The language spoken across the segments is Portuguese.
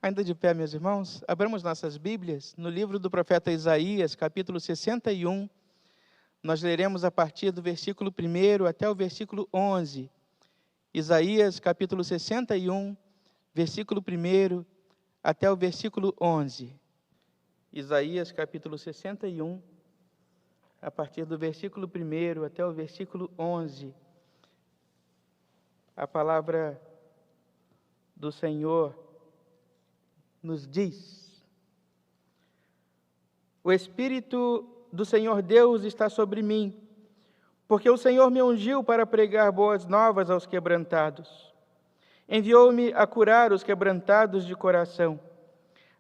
Ainda de pé, meus irmãos, abramos nossas Bíblias no livro do profeta Isaías, capítulo 61. Nós leremos a partir do versículo 1 até o versículo 11. Isaías, capítulo 61, versículo 1 até o versículo 11. Isaías, capítulo 61, a partir do versículo 1 até o versículo 11. A palavra do Senhor nos diz: o Espírito do Senhor Deus está sobre mim, porque o Senhor me ungiu para pregar boas novas aos quebrantados. Enviou-me a curar os quebrantados de coração,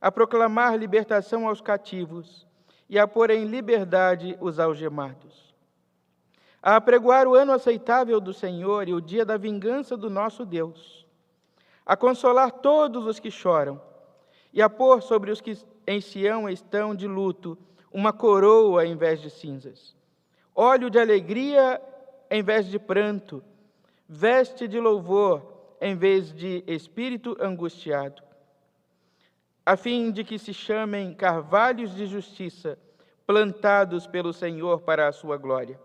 a proclamar libertação aos cativos e a pôr em liberdade os algemados, a apregoar o ano aceitável do Senhor e o dia da vingança do nosso Deus, a consolar todos os que choram, e a pôr sobre os que em Sião estão de luto uma coroa em vez de cinzas, óleo de alegria em vez de pranto, veste de louvor em vez de espírito angustiado, a fim de que se chamem carvalhos de justiça, plantados pelo Senhor para a sua glória.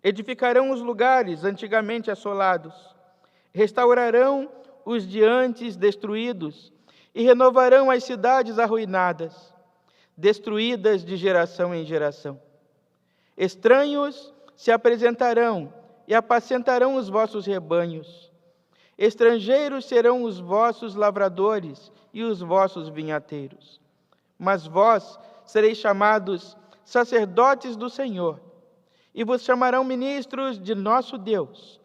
Edificarão os lugares antigamente assolados, restaurarão os de antes destruídos, e renovarão as cidades arruinadas, destruídas de geração em geração. Estranhos se apresentarão e apacentarão os vossos rebanhos. Estrangeiros serão os vossos lavradores e os vossos vinhateiros. Mas vós sereis chamados sacerdotes do Senhor, e vos chamarão ministros de nosso Deus.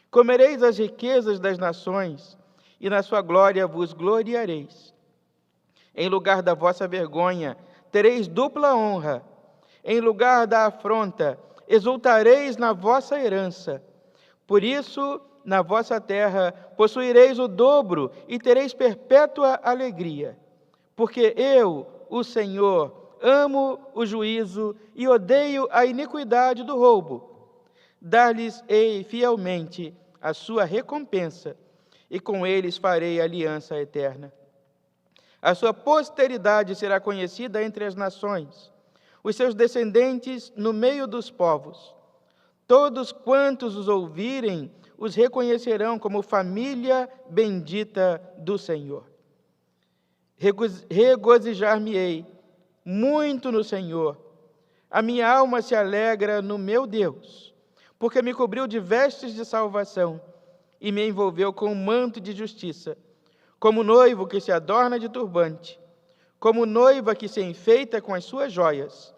Comereis as riquezas das nações, e na sua glória vos gloriareis. Em lugar da vossa vergonha, tereis dupla honra. Em lugar da afronta, exultareis na vossa herança. Por isso, na vossa terra, possuireis o dobro e tereis perpétua alegria. Porque eu, o Senhor, amo o juízo e odeio a iniquidade do roubo. Dar-lhes-ei fielmente a sua recompensa, e com eles farei aliança eterna. A sua posteridade será conhecida entre as nações, os seus descendentes no meio dos povos. Todos quantos os ouvirem, os reconhecerão como família bendita do Senhor. Regozijar-me-ei muito no Senhor. A minha alma se alegra no meu Deus, porque me cobriu de vestes de salvação e me envolveu com um manto de justiça, como noivo que se adorna de turbante, como noiva que se enfeita com as suas joias,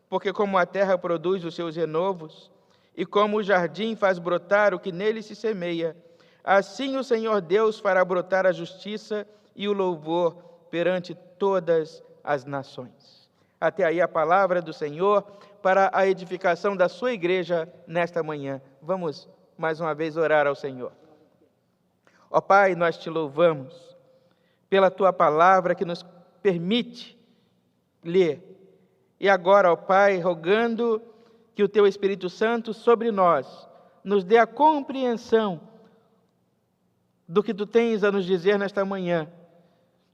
porque como a terra produz os seus renovos, e como o jardim faz brotar o que nele se semeia, assim o Senhor Deus fará brotar a justiça e o louvor perante todas as nações. Até aí a palavra do Senhor para a edificação da sua igreja nesta manhã. Vamos mais uma vez orar ao Senhor. Ó Pai, nós te louvamos pela Tua palavra que nos permite ler. E agora, ó Pai, rogando que o Teu Espírito Santo sobre nós nos dê a compreensão do que Tu tens a nos dizer nesta manhã,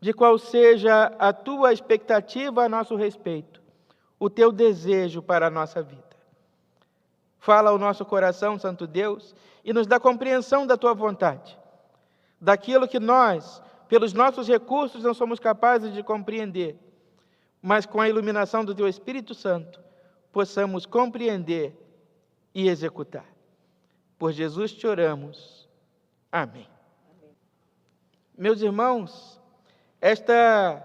de qual seja a Tua expectativa a nosso respeito, o Teu desejo para a nossa vida. Fala ao nosso coração, Santo Deus, e nos dá compreensão da Tua vontade, daquilo que nós, pelos nossos recursos, não somos capazes de compreender, mas com a iluminação do Teu Espírito Santo, possamos compreender e executar. Por Jesus te oramos. Amém. Meus irmãos, esta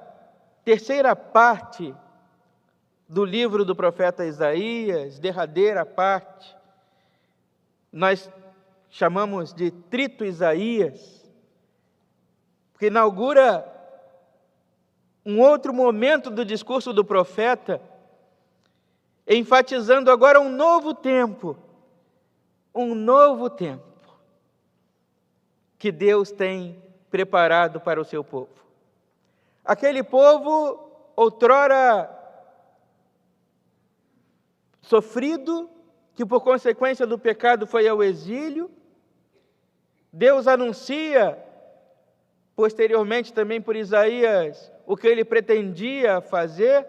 terceira parte do livro do profeta Isaías, derradeira parte, nós chamamos de Trito Isaías, porque inaugura um outro momento do discurso do profeta, enfatizando agora um novo tempo que Deus tem preparado para o seu povo. Aquele povo, outrora sofrido, que por consequência do pecado foi ao exílio, Deus anuncia posteriormente também por Isaías, o que ele pretendia fazer,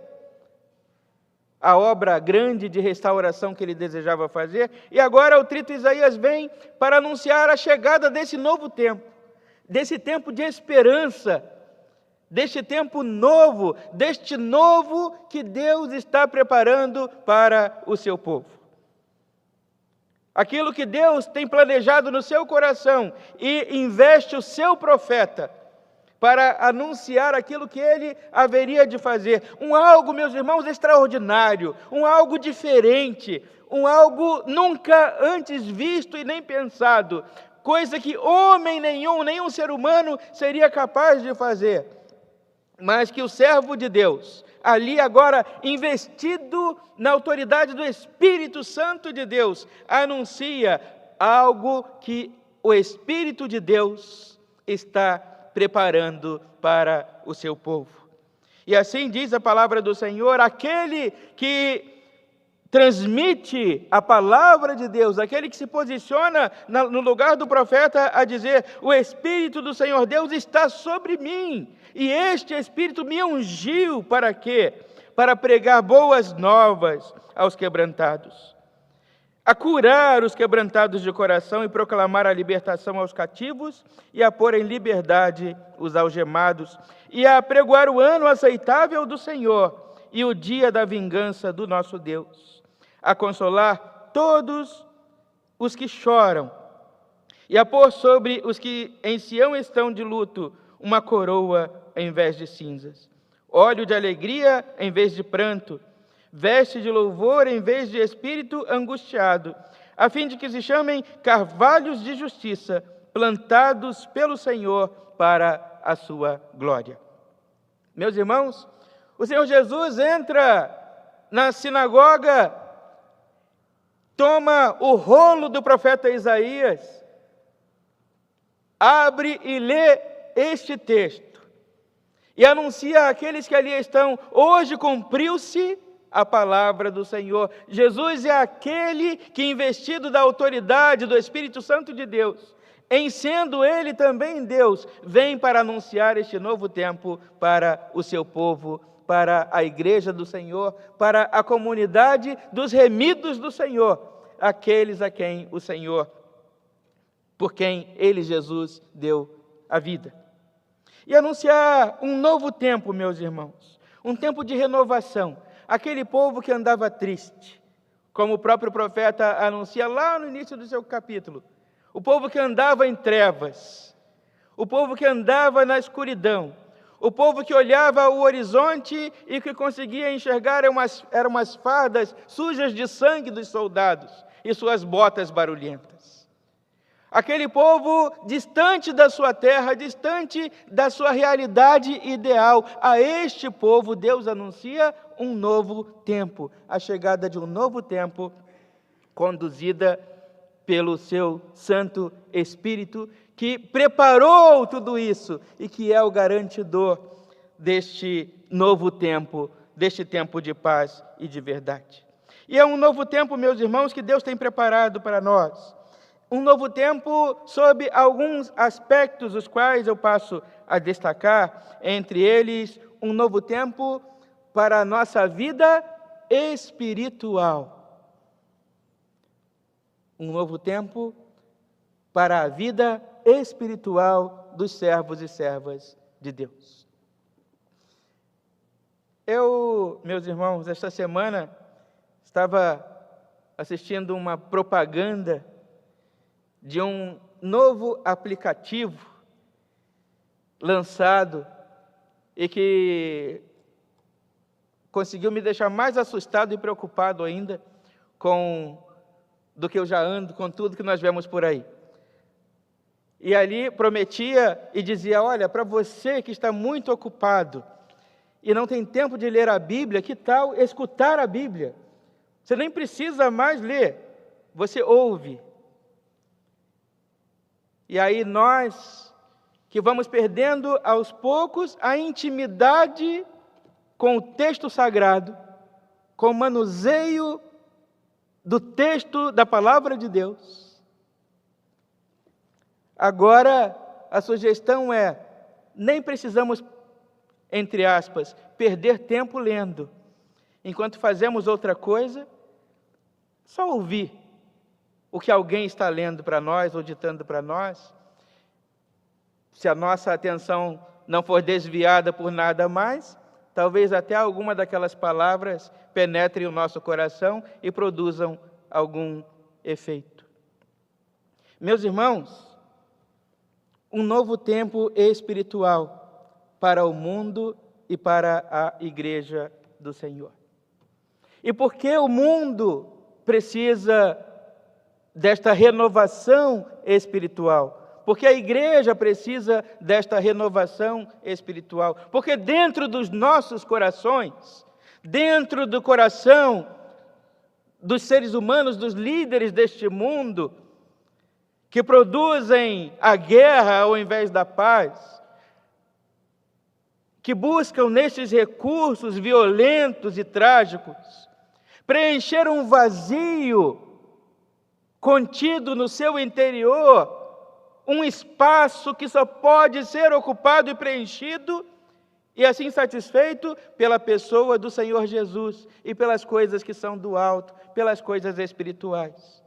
a obra grande de restauração que ele desejava fazer, e agora o trito Isaías vem para anunciar a chegada desse novo tempo, desse tempo de esperança, deste tempo novo, deste novo que Deus está preparando para o seu povo. Aquilo que Deus tem planejado no seu coração e investe o seu profeta para anunciar aquilo que ele haveria de fazer. Um algo, meus irmãos, extraordinário, um algo diferente, um algo nunca antes visto e nem pensado, coisa que homem nenhum ser humano seria capaz de fazer, mas que o servo de Deus, ali agora investido na autoridade do Espírito Santo de Deus, anuncia algo que o Espírito de Deus está preparando para o seu povo. E assim diz a palavra do Senhor: aquele que transmite a palavra de Deus, aquele que se posiciona no lugar do profeta a dizer: o Espírito do Senhor Deus está sobre mim, e este Espírito me ungiu para quê? Para pregar boas novas aos quebrantados, a curar os quebrantados de coração e proclamar a libertação aos cativos e a pôr em liberdade os algemados e a apregoar o ano aceitável do Senhor e o dia da vingança do nosso Deus, a consolar todos os que choram e a pôr sobre os que em Sião estão de luto uma coroa em vez de cinzas, óleo de alegria em vez de pranto, veste de louvor em vez de espírito angustiado, a fim de que se chamem carvalhos de justiça, plantados pelo Senhor para a sua glória. Meus irmãos, o Senhor Jesus entra na sinagoga, toma o rolo do profeta Isaías, abre e lê este texto, e anuncia àqueles que ali estão: hoje cumpriu-se a palavra do Senhor. Jesus é aquele que, investido da autoridade do Espírito Santo de Deus, em sendo Ele também Deus, vem para anunciar este novo tempo para o seu povo, para a igreja do Senhor, para a comunidade dos remidos do Senhor, aqueles a quem o Senhor, por quem Ele, Jesus, deu a vida. E anunciar um novo tempo, meus irmãos, um tempo de renovação. Aquele povo que andava triste, como o próprio profeta anuncia lá no início do seu capítulo, o povo que andava em trevas, o povo que andava na escuridão, o povo que olhava o horizonte e que conseguia enxergar eram umas fardas sujas de sangue dos soldados e suas botas barulhentas. Aquele povo distante da sua terra, distante da sua realidade ideal. A este povo Deus anuncia um novo tempo, a chegada de um novo tempo, conduzida pelo seu Santo Espírito, que preparou tudo isso e que é o garantidor deste novo tempo, deste tempo de paz e de verdade. E é um novo tempo, meus irmãos, que Deus tem preparado para nós. Um novo tempo sob alguns aspectos, os quais eu passo a destacar, entre eles, um novo tempo para a nossa vida espiritual. Um novo tempo para a vida espiritual dos servos e servas de Deus. Eu, meus irmãos, esta semana estava assistindo uma propaganda de um novo aplicativo lançado e que conseguiu me deixar mais assustado e preocupado ainda do que eu já ando, com tudo que nós vemos por aí. E ali prometia e dizia: olha, para você que está muito ocupado e não tem tempo de ler a Bíblia, que tal escutar a Bíblia? Você nem precisa mais ler, você ouve. E aí nós, que vamos perdendo aos poucos a intimidade com o texto sagrado, com o manuseio do texto da palavra de Deus. Agora, a sugestão é: nem precisamos, entre aspas, perder tempo lendo. Enquanto fazemos outra coisa, só ouvir o que alguém está lendo para nós ou ditando para nós. Se a nossa atenção não for desviada por nada mais, talvez até alguma daquelas palavras penetrem o nosso coração e produzam algum efeito. Meus irmãos, um novo tempo espiritual para o mundo e para a Igreja do Senhor. E por que o mundo precisa desta renovação espiritual? Porque a igreja precisa desta renovação espiritual. Porque dentro dos nossos corações, dentro do coração dos seres humanos, dos líderes deste mundo, que produzem a guerra ao invés da paz, que buscam nestes recursos violentos e trágicos preencher um vazio contido no seu interior, um espaço que só pode ser ocupado e preenchido e assim satisfeito pela pessoa do Senhor Jesus e pelas coisas que são do alto, pelas coisas espirituais.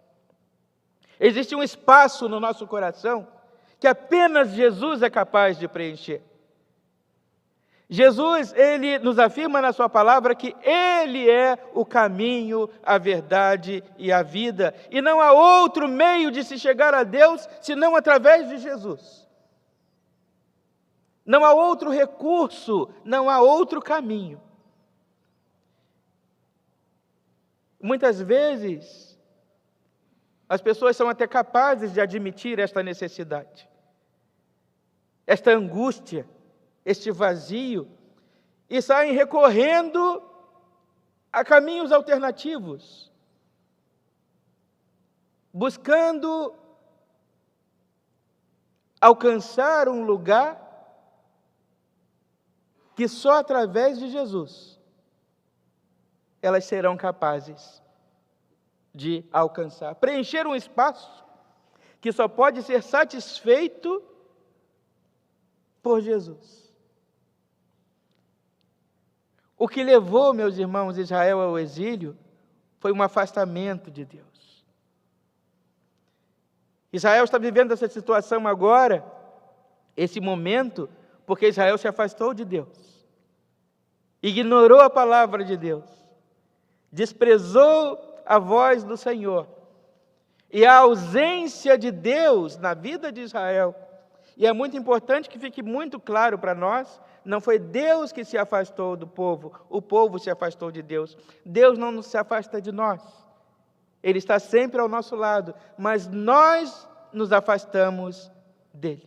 Existe um espaço no nosso coração que apenas Jesus é capaz de preencher. Jesus, Ele nos afirma na sua palavra que Ele é o caminho, a verdade e a vida. E não há outro meio de se chegar a Deus, senão através de Jesus. Não há outro recurso, não há outro caminho. Muitas vezes, as pessoas são até capazes de admitir esta necessidade, esta angústia, este vazio, e saem recorrendo a caminhos alternativos, buscando alcançar um lugar que só através de Jesus elas serão capazes de alcançar, preencher um espaço que só pode ser satisfeito por Jesus. O que levou, meus irmãos, Israel ao exílio foi um afastamento de Deus. Israel está vivendo essa situação agora, esse momento, porque Israel se afastou de Deus, ignorou a palavra de Deus, desprezou a voz do Senhor, e a ausência de Deus na vida de Israel. E é muito importante que fique muito claro para nós, não foi Deus que se afastou do povo, o povo se afastou de Deus. Deus não se afasta de nós. Ele está sempre ao nosso lado, mas nós nos afastamos dele.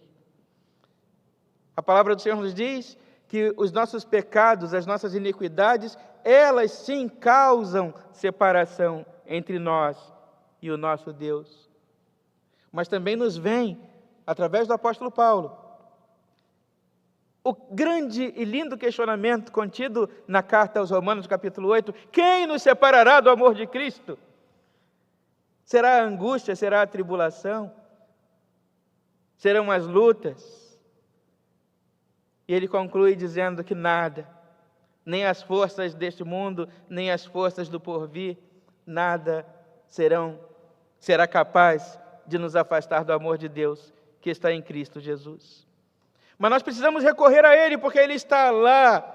A palavra do Senhor nos diz que os nossos pecados, as nossas iniquidades, elas sim causam separação entre nós e o nosso Deus. Mas também nos vem, através do apóstolo Paulo, o grande e lindo questionamento contido na carta aos Romanos, capítulo 8, quem nos separará do amor de Cristo? Será a angústia, será a tribulação? Serão as lutas? E ele conclui dizendo que nada, nem as forças deste mundo, nem as forças do porvir, nada será capaz de nos afastar do amor de Deus que está em Cristo Jesus. Mas nós precisamos recorrer a Ele, porque Ele está lá,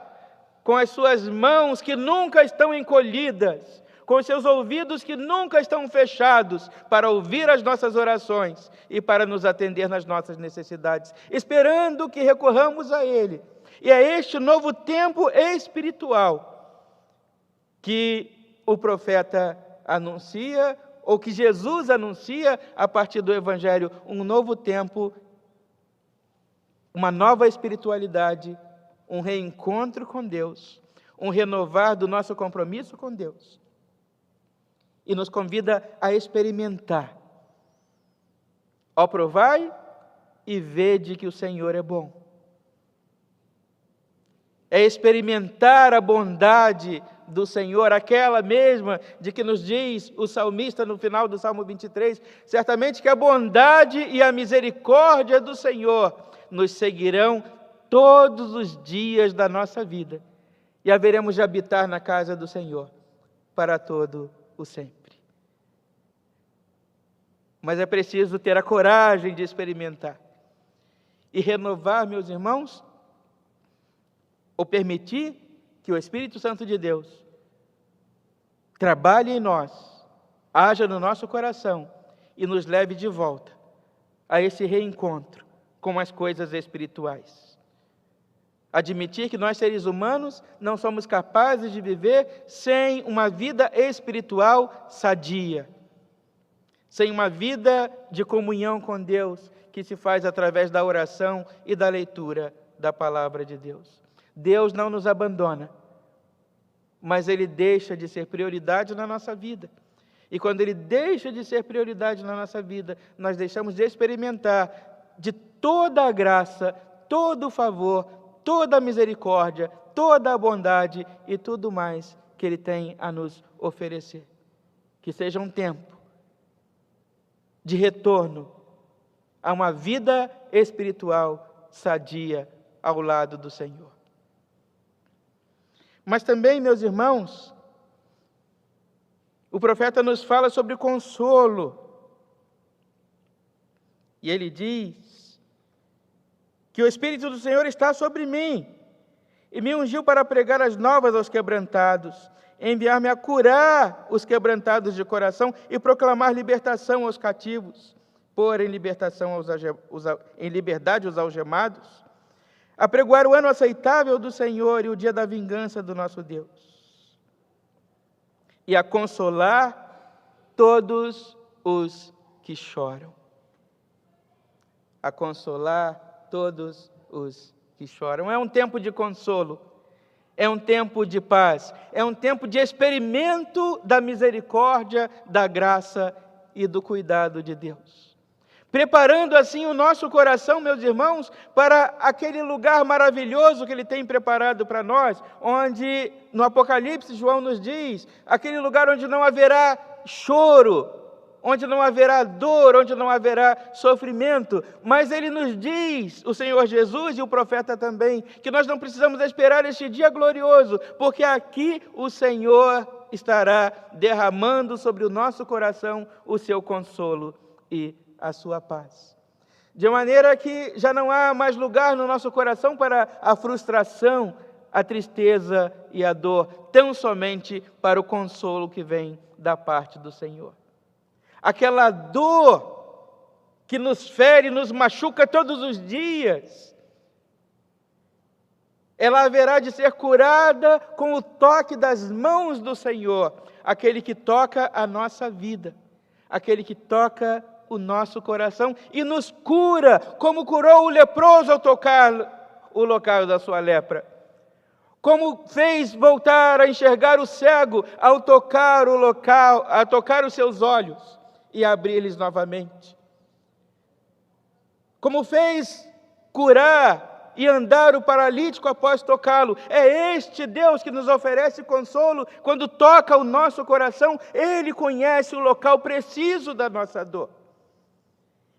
com as suas mãos que nunca estão encolhidas, com os seus ouvidos que nunca estão fechados, para ouvir as nossas orações e para nos atender nas nossas necessidades, esperando que recorramos a Ele. E é este novo tempo espiritual que o profeta anuncia, ou que Jesus anuncia a partir do Evangelho, um novo tempo, uma nova espiritualidade, um reencontro com Deus, um renovar do nosso compromisso com Deus. E nos convida a experimentar. Ó, provai e vede que o Senhor é bom. É experimentar a bondade do Senhor, aquela mesma de que nos diz o salmista no final do Salmo 23, certamente que a bondade e a misericórdia do Senhor nos seguirão todos os dias da nossa vida, e haveremos de habitar na casa do Senhor para todo o sempre. Mas é preciso ter a coragem de experimentar e renovar, meus irmãos, ou permitir que o Espírito Santo de Deus trabalhe em nós, haja no nosso coração e nos leve de volta a esse reencontro com as coisas espirituais. Admitir que nós, seres humanos, não somos capazes de viver sem uma vida espiritual sadia, sem uma vida de comunhão com Deus, que se faz através da oração e da leitura da palavra de Deus. Deus não nos abandona, mas Ele deixa de ser prioridade na nossa vida. E quando Ele deixa de ser prioridade na nossa vida, nós deixamos de experimentar de toda a graça, todo o favor, toda a misericórdia, toda a bondade e tudo mais que Ele tem a nos oferecer. Que seja um tempo de retorno a uma vida espiritual sadia ao lado do Senhor. Mas também, meus irmãos, o profeta nos fala sobre consolo. E ele diz que o Espírito do Senhor está sobre mim e me ungiu para pregar as novas aos quebrantados, enviar-me a curar os quebrantados de coração e proclamar libertação aos cativos, pôr em liberdade os algemados, apregoar o ano aceitável do Senhor e o dia da vingança do nosso Deus, e a consolar todos os que choram. A consolar todos os que choram. É um tempo de consolo, é um tempo de paz, é um tempo de experimento da misericórdia, da graça e do cuidado de Deus. Preparando assim o nosso coração, meus irmãos, para aquele lugar maravilhoso que Ele tem preparado para nós, onde no Apocalipse João nos diz, aquele lugar onde não haverá choro, onde não haverá dor, onde não haverá sofrimento, mas Ele nos diz, o Senhor Jesus e o profeta também, que nós não precisamos esperar este dia glorioso, porque aqui o Senhor estará derramando sobre o nosso coração o seu consolo e a sua paz. De maneira que já não há mais lugar no nosso coração para a frustração, a tristeza e a dor, tão somente para o consolo que vem da parte do Senhor. Aquela dor que nos fere, nos machuca todos os dias, ela haverá de ser curada com o toque das mãos do Senhor, aquele que toca a nossa vida, aquele que toca o nosso coração e nos cura, como curou o leproso ao tocar o local da sua lepra, como fez voltar a enxergar o cego ao tocar o local, a tocar os seus olhos e abrir-lhes novamente, como fez curar e andar o paralítico após tocá-lo. É este Deus que nos oferece consolo quando toca o nosso coração. Ele conhece o local preciso da nossa dor.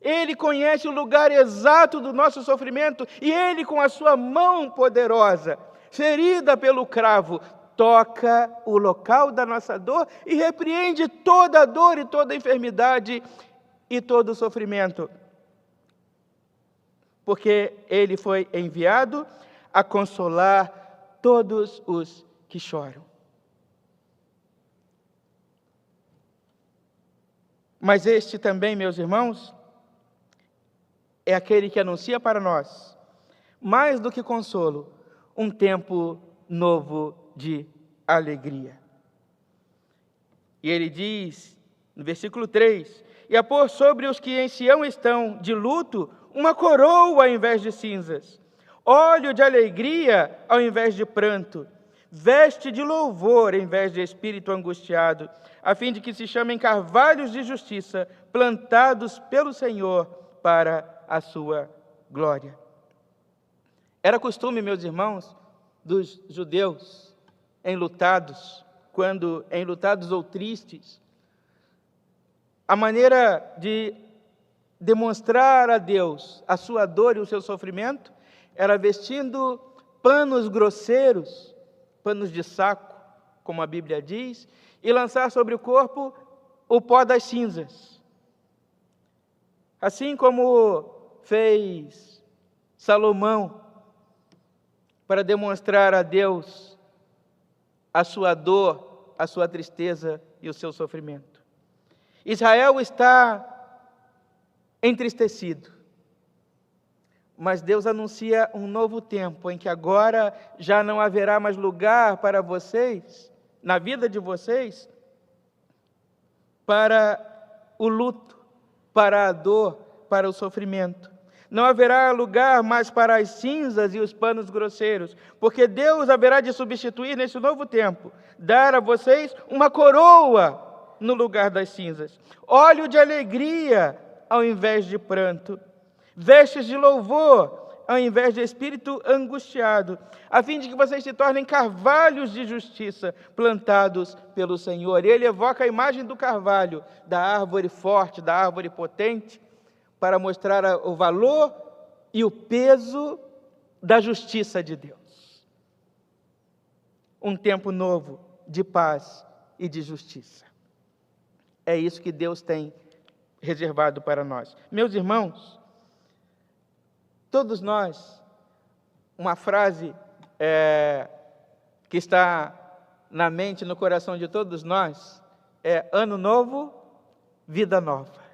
Ele conhece o lugar exato do nosso sofrimento e Ele, com a sua mão poderosa, ferida pelo cravo, toca o local da nossa dor e repreende toda a dor e toda a enfermidade e todo o sofrimento. Porque Ele foi enviado a consolar todos os que choram. Mas este também, meus irmãos, é aquele que anuncia para nós, mais do que consolo, um tempo novo de alegria. E ele diz, no versículo 3, e a pôr sobre os que em Sião estão de luto, uma coroa ao invés de cinzas, óleo de alegria ao invés de pranto, veste de louvor em vez de espírito angustiado, a fim de que se chamem carvalhos de justiça, plantados pelo Senhor para a sua glória. Era costume, meus irmãos, dos judeus, enlutados, quando enlutados ou tristes, a maneira de demonstrar a Deus a sua dor e o seu sofrimento era vestindo panos grosseiros, panos de saco, como a Bíblia diz, e lançar sobre o corpo o pó das cinzas. Assim como fez Salomão para demonstrar a Deus a sua dor, a sua tristeza e o seu sofrimento. Israel está entristecido, mas Deus anuncia um novo tempo, em que agora já não haverá mais lugar para vocês, na vida de vocês, para o luto, para a dor, para o sofrimento. Não haverá lugar mais para as cinzas e os panos grosseiros, porque Deus haverá de substituir nesse novo tempo, dar a vocês uma coroa no lugar das cinzas, óleo de alegria ao invés de pranto, vestes de louvor ao invés de espírito angustiado, a fim de que vocês se tornem carvalhos de justiça, plantados pelo Senhor. E ele evoca a imagem do carvalho, da árvore forte, da árvore potente, para mostrar o valor e o peso da justiça de Deus. Um tempo novo de paz e de justiça. É isso que Deus tem reservado para nós. Meus irmãos, todos nós, uma frase que está na mente, no coração de todos nós, é ano novo, vida nova.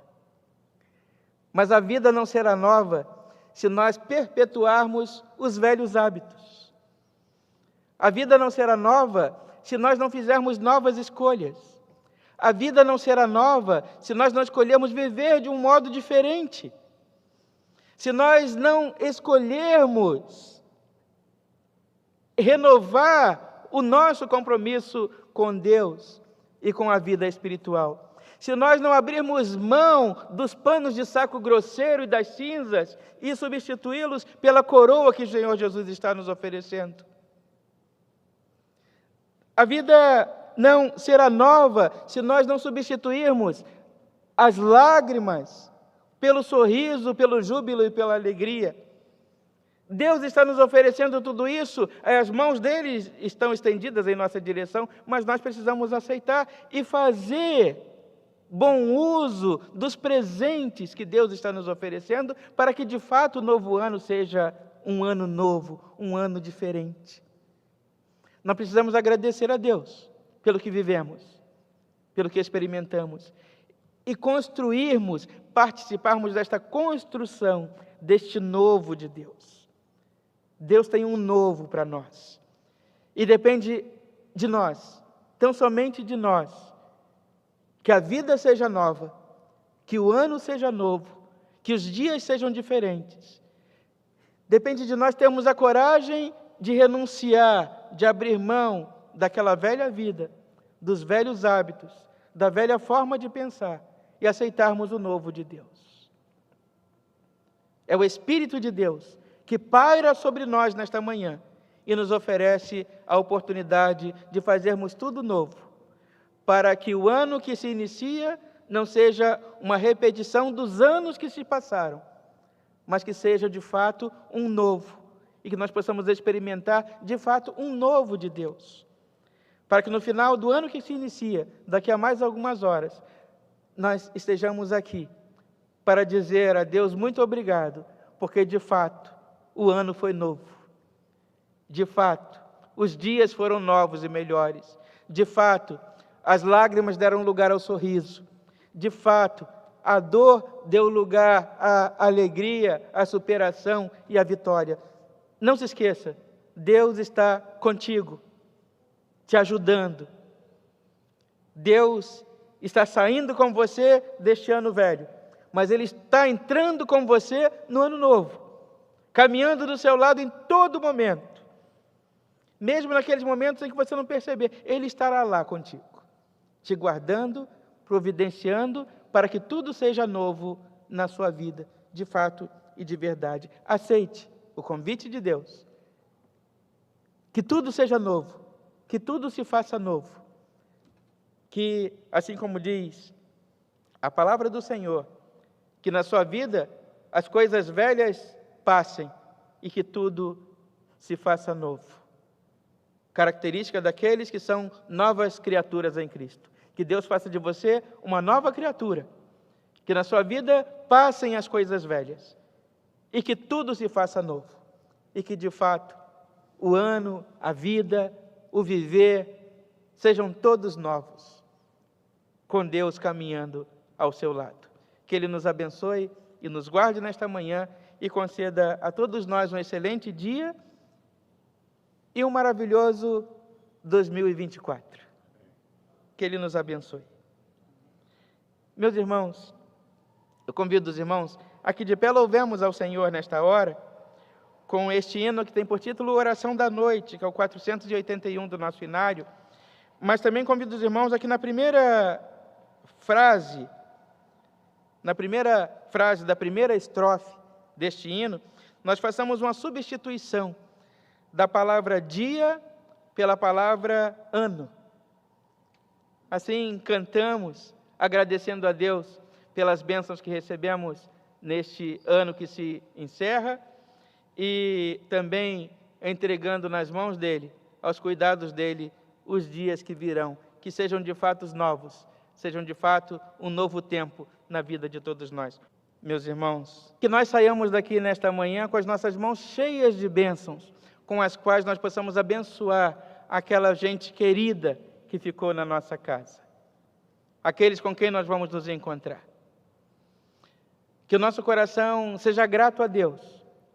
Mas a vida não será nova se nós perpetuarmos os velhos hábitos. A vida não será nova se nós não fizermos novas escolhas. A vida não será nova se nós não escolhermos viver de um modo diferente. Se nós não escolhermos renovar o nosso compromisso com Deus e com a vida espiritual. Se nós não abrirmos mão dos panos de saco grosseiro e das cinzas e substituí-los pela coroa que o Senhor Jesus está nos oferecendo. A vida não será nova se nós não substituirmos as lágrimas pelo sorriso, pelo júbilo e pela alegria. Deus está nos oferecendo tudo isso, as mãos dele estão estendidas em nossa direção, mas nós precisamos aceitar e fazer bom uso dos presentes que Deus está nos oferecendo, para que de fato o novo ano seja um ano novo, um ano diferente. Nós precisamos agradecer a Deus pelo que vivemos, pelo que experimentamos, e construirmos, participarmos desta construção, deste novo de Deus. Deus tem um novo para nós, e depende de nós, tão somente de nós, que a vida seja nova, que o ano seja novo, que os dias sejam diferentes. Depende de nós termos a coragem de renunciar, de abrir mão daquela velha vida, dos velhos hábitos, da velha forma de pensar e aceitarmos o novo de Deus. É o Espírito de Deus que paira sobre nós nesta manhã e nos oferece a oportunidade de fazermos tudo novo, para que o ano que se inicia não seja uma repetição dos anos que se passaram, mas que seja de fato um novo, e que nós possamos experimentar de fato um novo de Deus, para que no final do ano que se inicia, daqui a mais algumas horas, nós estejamos aqui para dizer a Deus muito obrigado, porque de fato o ano foi novo, de fato os dias foram novos e melhores, de fato as lágrimas deram lugar ao sorriso. De fato, a dor deu lugar à alegria, à superação e à vitória. Não se esqueça, Deus está contigo, te ajudando. Deus está saindo com você deste ano velho, mas Ele está entrando com você no ano novo, caminhando do seu lado em todo momento. Mesmo naqueles momentos em que você não perceber, Ele estará lá contigo, te guardando, providenciando, para que tudo seja novo na sua vida, de fato e de verdade. Aceite o convite de Deus, que tudo seja novo, que tudo se faça novo, que, assim como diz a palavra do Senhor, que na sua vida as coisas velhas passem e que tudo se faça novo. Característica daqueles que são novas criaturas em Cristo. Que Deus faça de você uma nova criatura. Que na sua vida passem as coisas velhas. E que tudo se faça novo. E que de fato o ano, a vida, o viver, sejam todos novos. Com Deus caminhando ao seu lado. Que Ele nos abençoe e nos guarde nesta manhã e conceda a todos nós um excelente dia e um maravilhoso 2024. Que Ele nos abençoe. Meus irmãos, eu convido os irmãos a que de pé louvemos ao Senhor nesta hora, com este hino que tem por título Oração da Noite, que é o 481 do nosso inário, mas também convido os irmãos a que na primeira frase da primeira estrofe deste hino, nós façamos uma substituição da palavra dia pela palavra ano. Assim cantamos, agradecendo a Deus pelas bênçãos que recebemos neste ano que se encerra e também entregando nas mãos dEle, aos cuidados dEle, os dias que virão, que sejam de fato novos, sejam de fato um novo tempo na vida de todos nós. Meus irmãos, que nós saiamos daqui nesta manhã com as nossas mãos cheias de bênçãos, com as quais nós possamos abençoar aquela gente querida que ficou na nossa casa, aqueles com quem nós vamos nos encontrar. Que o nosso coração seja grato a Deus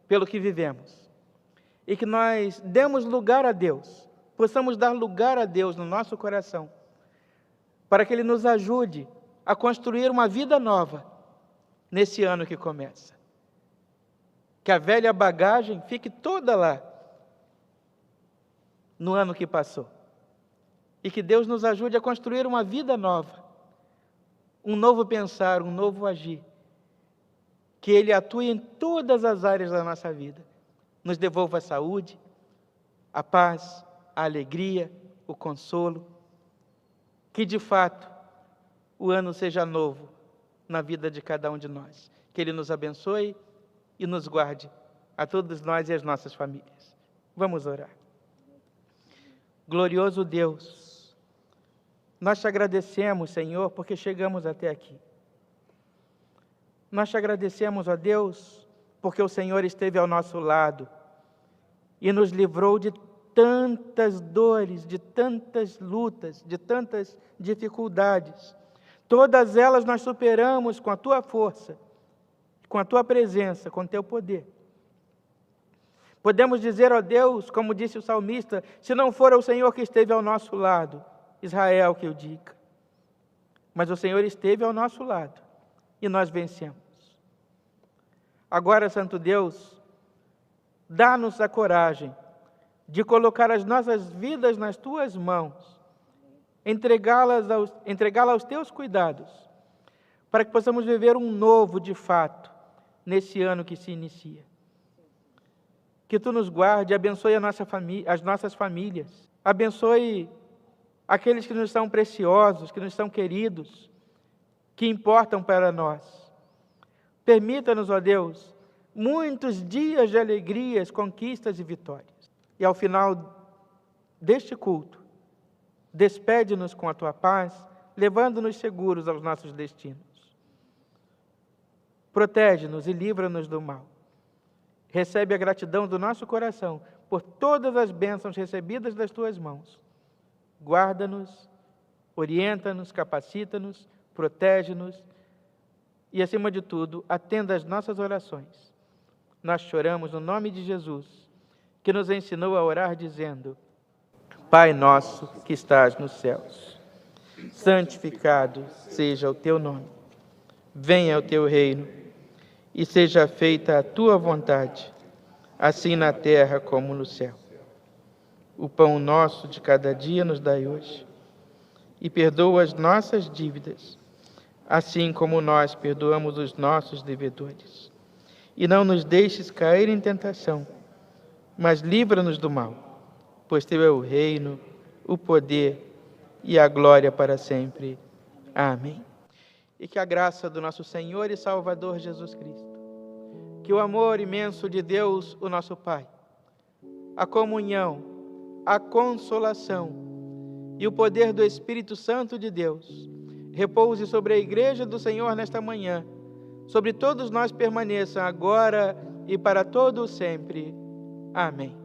pelo que vivemos e que nós demos lugar a Deus, possamos dar lugar a Deus no nosso coração, para que Ele nos ajude a construir uma vida nova nesse ano que começa. Que a velha bagagem fique toda lá no ano que passou. E que Deus nos ajude a construir uma vida nova, um novo pensar, um novo agir. Que Ele atue em todas as áreas da nossa vida. Nos devolva a saúde, a paz, a alegria, o consolo. Que de fato o ano seja novo na vida de cada um de nós. Que Ele nos abençoe e nos guarde, a todos nós e as nossas famílias. Vamos orar. Glorioso Deus, nós te agradecemos, Senhor, porque chegamos até aqui. Nós te agradecemos, ó Deus, porque o Senhor esteve ao nosso lado e nos livrou de tantas dores, de tantas lutas, de tantas dificuldades. Todas elas nós superamos com a Tua força, com a Tua presença, com o Teu poder. Podemos dizer, ó Deus, como disse o salmista, se não for o Senhor que esteve ao nosso lado, Israel que o diga. Mas o Senhor esteve ao nosso lado e nós vencemos. Agora, Santo Deus, dá-nos a coragem de colocar as nossas vidas nas Tuas mãos, entregá-la aos Teus cuidados, para que possamos viver um novo, de fato, nesse ano que se inicia. Que Tu nos guarde, abençoe as nossas famílias, abençoe aqueles que nos são preciosos, que nos são queridos, que importam para nós. Permita-nos, ó Deus, muitos dias de alegrias, conquistas e vitórias. E ao final deste culto, despede-nos com a Tua paz, levando-nos seguros aos nossos destinos. Protege-nos e livra-nos do mal. Recebe a gratidão do nosso coração por todas as bênçãos recebidas das Tuas mãos. Guarda-nos, orienta-nos, capacita-nos, protege-nos e, acima de tudo, atenda às nossas orações. Nós choramos no nome de Jesus, que nos ensinou a orar dizendo: Pai nosso que estás nos céus, santificado seja o Teu nome. Venha o Teu reino e seja feita a Tua vontade, assim na terra como no céu. O pão nosso de cada dia nos dai hoje, e perdoa as nossas dívidas, assim como nós perdoamos os nossos devedores. E não nos deixes cair em tentação, mas livra-nos do mal, pois Teu é o reino, o poder e a glória para sempre. Amém. E que a graça do nosso Senhor e Salvador Jesus Cristo, que o amor imenso de Deus, o nosso Pai, a comunhão, a consolação e o poder do Espírito Santo de Deus repouse sobre a Igreja do Senhor nesta manhã, sobre todos nós permaneçam agora e para todo o sempre. Amém.